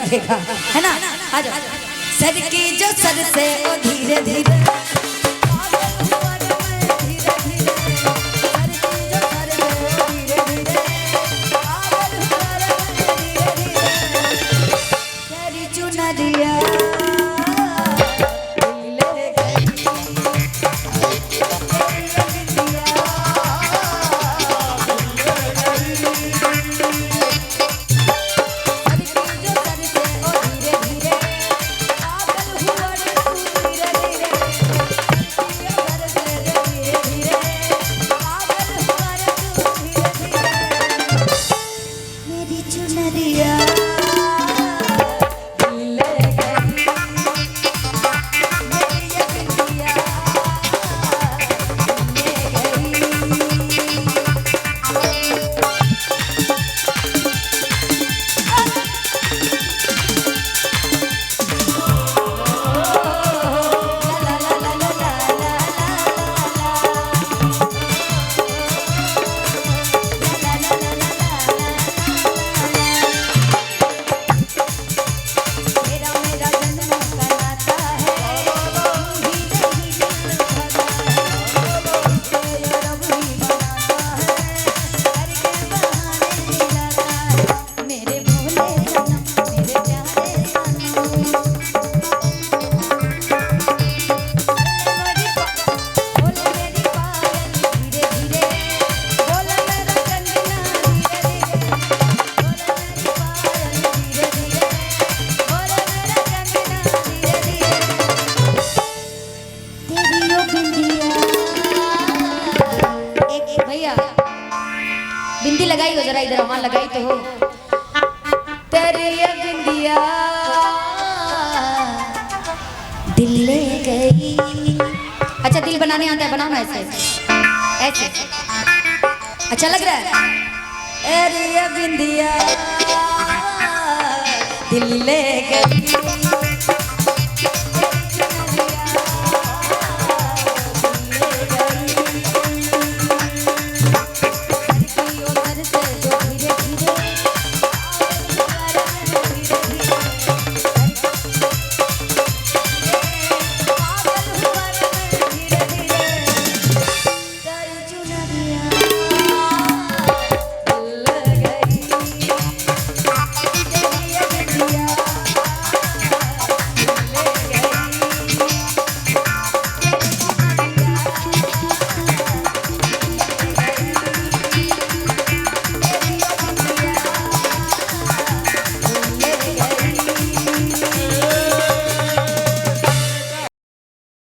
लगेगा, है ना? आ जाओ। सर की जो सर से ओ धीरे धीरे बिंदी लगाई हो जरा, इधर वहां लगाई तो हो। तेरी ये बिंदिया दिल ले गई। अच्छा दिल बनाने आता है, बनाना ऐसे ऐसे अच्छा लग रहा है। तेरी ये बिंदिया दिल ले गई।